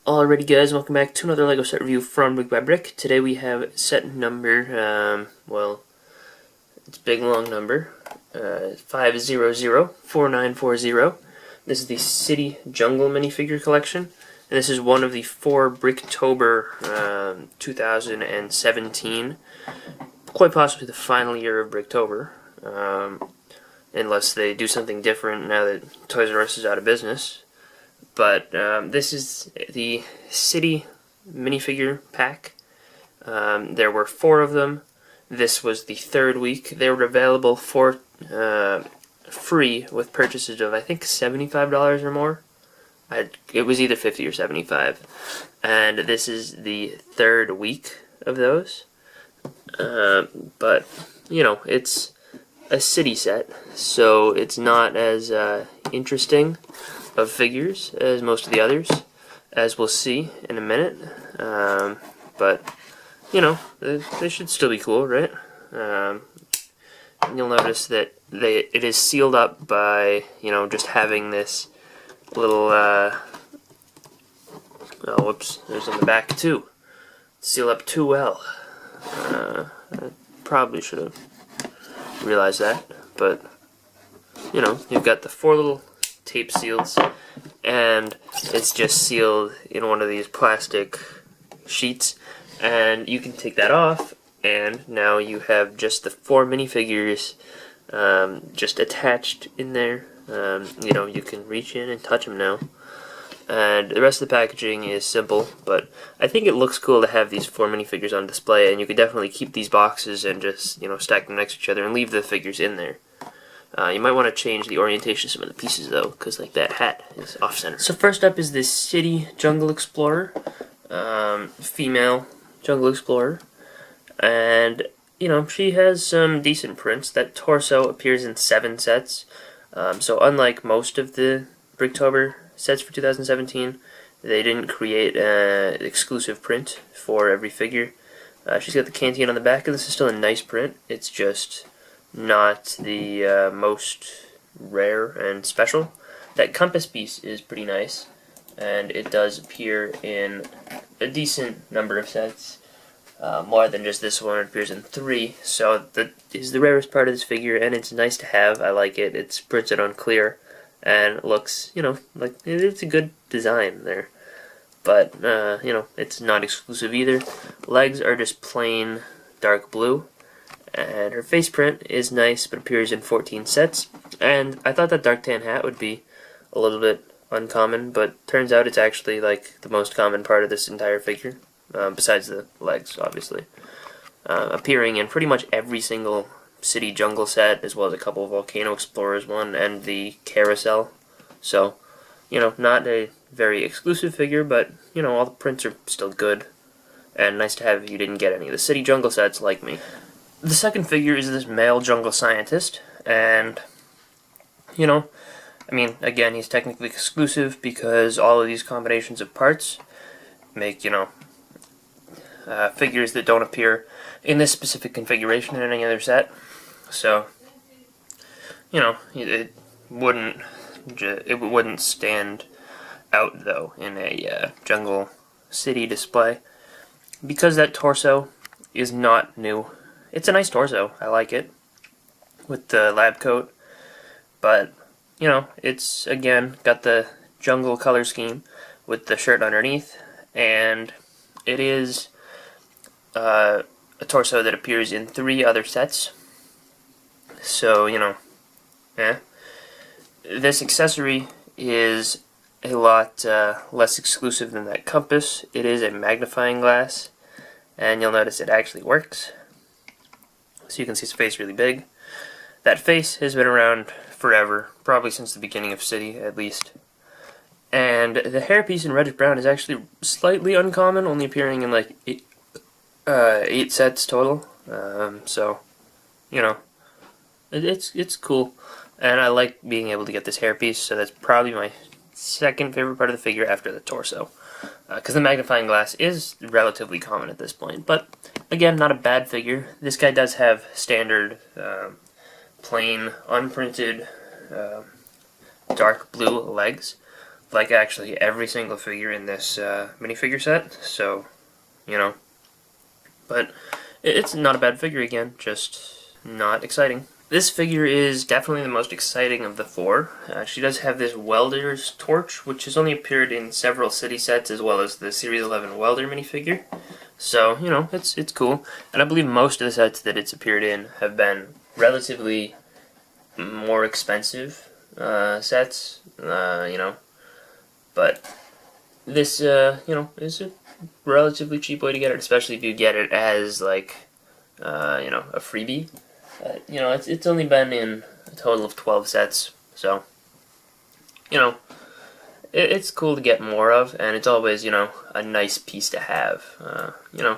Alrighty guys, welcome back to another LEGO set review from BrickByBrick. Today we have set number, well, it's a big long number, 5004940. This is the City Jungle minifigure collection, and this is one of the 4 Bricktober 2017, quite possibly the final year of Bricktober, unless they do something different now that Toys R Us is out of business. But this is the City minifigure pack. There were 4 of them. This was the 3rd week. They were available for free with purchases of, I think, $75 or more. It was either 50 or 75. And this is the 3rd week of those. But, you know, it's a city set, so it's not as interesting of figures as most of the others, as we'll see in a minute. But you know, they should still be cool, right? You'll notice that it is sealed up by, you know, just having this little oh whoops, there's on the back too. Seal up too well. I probably should have realized that, but you know, you've got the 4 little tape seals, and it's just sealed in one of these plastic sheets, and you can take that off, and now you have just the 4 minifigures just attached in there. You know, you can reach in and touch them now, and the rest of the packaging is simple, but I think it looks cool to have these 4 minifigures on display, and you could definitely keep these boxes and just, you know, stack them next to each other and leave the figures in there. You might want to change the orientation of some of the pieces though, because like that hat is off-center. So first up is this City Jungle Explorer, female Jungle Explorer, and you know, she has some decent prints. That torso appears in 7 sets, so unlike most of the Bricktober sets for 2017, they didn't create an exclusive print for every figure. She's got the canteen on the back, and this is still a nice print. It's just not the most rare and special. That compass piece is pretty nice, and it does appear in a decent number of sets, more than just this one. It appears in 3, so that is the rarest part of this figure, and it's nice to have. I like it. It's printed on clear, and it looks, you know, like it's a good design there. But, you know, it's not exclusive either. Legs are just plain dark blue. And her face print is nice, but appears in 14 sets. And I thought that dark tan hat would be a little bit uncommon, but turns out it's actually like the most common part of this entire figure, besides the legs, obviously. Appearing in pretty much every single City Jungle set, as well as a couple of Volcano Explorers one, and the Carousel. So, you know, not a very exclusive figure, but, you know, all the prints are still good. And nice to have if you didn't get any of the City Jungle sets like me. The second figure is this male jungle scientist, and, you know, I mean, again, he's technically exclusive because all of these combinations of parts make, you know, figures that don't appear in this specific configuration in any other set. So, you know, it wouldn't stand out, though, in a jungle city display, because that torso is not new. It's a nice torso. I like it with the lab coat, but you know, it's again got the jungle color scheme with the shirt underneath, and it is a torso that appears in 3 other sets. So, you know, this accessory is a lot less exclusive than that compass. It is a magnifying glass, and you'll notice it actually works. So you can see his face really big. That face has been around forever, probably since the beginning of City, at least. And the hairpiece in reddish brown is actually slightly uncommon, only appearing in like 8 sets total. So, you know, it's cool. And I like being able to get this hairpiece, so that's probably my second favorite part of the figure after the torso. Because the magnifying glass is relatively common at this point. But, again, not a bad figure. This guy does have standard, plain, unprinted, dark blue legs. like actually every single figure in this minifigure set, so, you know. But it's not a bad figure again, just not exciting. This figure is definitely the most exciting of the four. She does have this welder's torch, which has only appeared in several city sets as well as the Series 11 welder minifigure. So, you know, it's cool. And I believe most of the sets that it's appeared in have been relatively more expensive sets, you know. But this, you know, is a relatively cheap way to get it, especially if you get it as, like, you know, a freebie. You know, it's only been in a total of 12 sets, so, you know, it's cool to get more of, and it's always, you know, a nice piece to have. You know,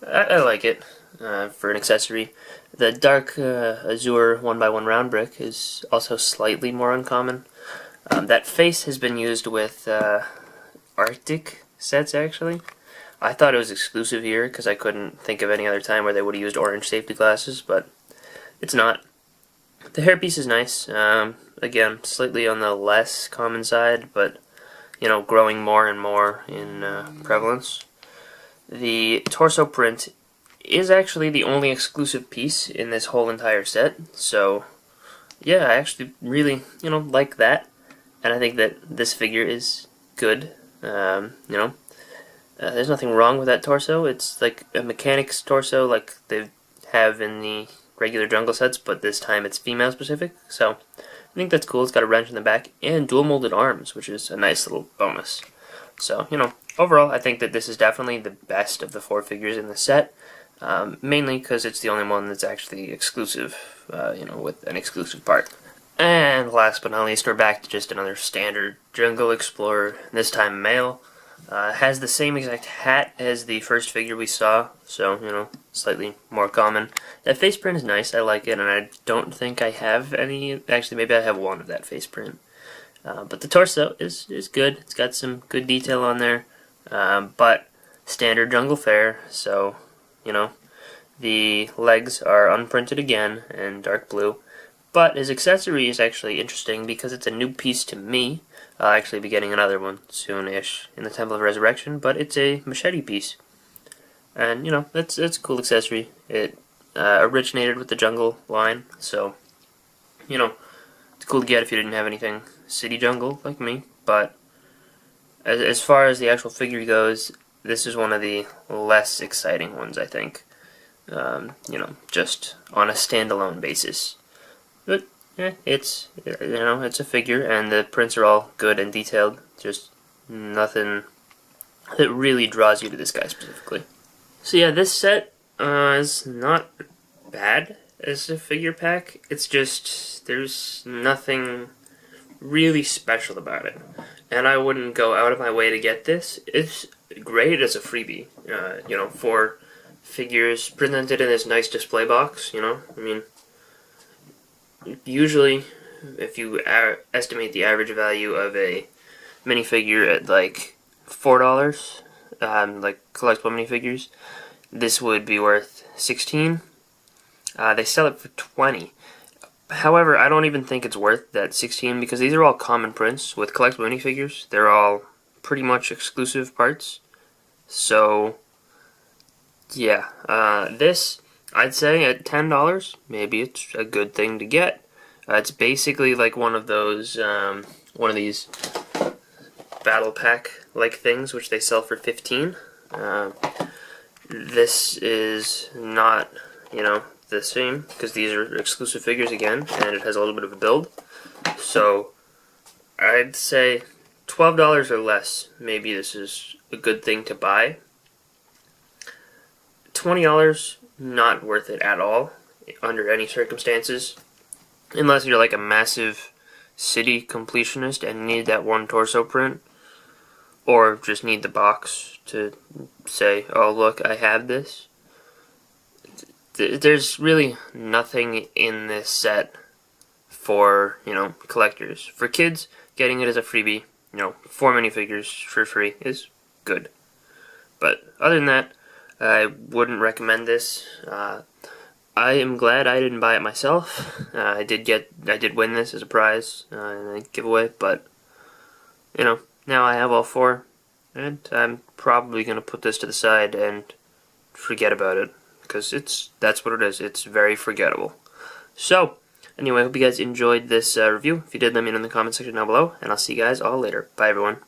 I like it for an accessory. The dark azure 1x1 round brick is also slightly more uncommon. That face has been used with Arctic sets, actually. I thought it was exclusive here because I couldn't think of any other time where they would have used orange safety glasses, but it's not. The hairpiece is nice. Again, slightly on the less common side, but, you know, growing more and more in prevalence. The torso print is actually the only exclusive piece in this whole entire set, so yeah, I actually really, you know, like that, and I think that this figure is good. You know, there's nothing wrong with that torso. It's like a mechanic's torso like they have in the regular jungle sets, but this time it's female specific, so I think that's cool. It's got a wrench in the back and dual molded arms, which is a nice little bonus. So, you know, overall I think that this is definitely the best of the four figures in the set, mainly because it's the only one that's actually exclusive, you know, with an exclusive part. And last but not least, we're back to just another standard Jungle Explorer, this time male. Has the same exact hat as the first figure we saw, so, you know, slightly more common. That face print is nice, I like it, and I don't think I have any, actually maybe I have one of that face print. But the torso is good, it's got some good detail on there, but standard jungle fare, so, you know, the legs are unprinted again in dark blue. But his accessory is actually interesting because it's a new piece to me. I'll actually be getting another one soon-ish in the Temple of Resurrection, but it's a machete piece. And, you know, it's a cool accessory. It originated with the jungle line, so, you know, it's cool to get if you didn't have anything city jungle like me. But as far as the actual figure goes, this is one of the less exciting ones, I think. You know, just on a standalone basis. But, yeah, it's, you know, it's a figure, and the prints are all good and detailed. Just nothing that really draws you to this guy specifically. So yeah, this set is not bad as a figure pack. It's just, there's nothing really special about it. And I wouldn't go out of my way to get this. It's great as a freebie, you know, for figures presented in this nice display box, you know, I mean, usually, if you estimate the average value of a minifigure at like $4, like collectible minifigures, this would be worth $16. They sell it for $20. However, I don't even think it's worth that $16 because these are all common prints with collectible minifigures. They're all pretty much exclusive parts. So, yeah, this, I'd say at $10, maybe it's a good thing to get. It's basically like one of those, one of these battle pack like things which they sell for $15. This is not, you know, the same because these are exclusive figures again, and it has a little bit of a build. So I'd say $12 or less, maybe this is a good thing to buy. $20, not worth it at all, under any circumstances. Unless you're like a massive city completionist and need that one torso print. Or just need the box to say, oh look, I have this. There's really nothing in this set for, you know, collectors. For kids, getting it as a freebie, you know, 4 minifigures for free is good. But other than that, I wouldn't recommend this. I am glad I didn't buy it myself. I did win this as a prize in a giveaway, but you know, now I have all 4, and I'm probably going to put this to the side and forget about it, because that's what it is. It's very forgettable. So, anyway, I hope you guys enjoyed this review. If you did, let me know in the comment section down below, and I'll see you guys all later. Bye, everyone.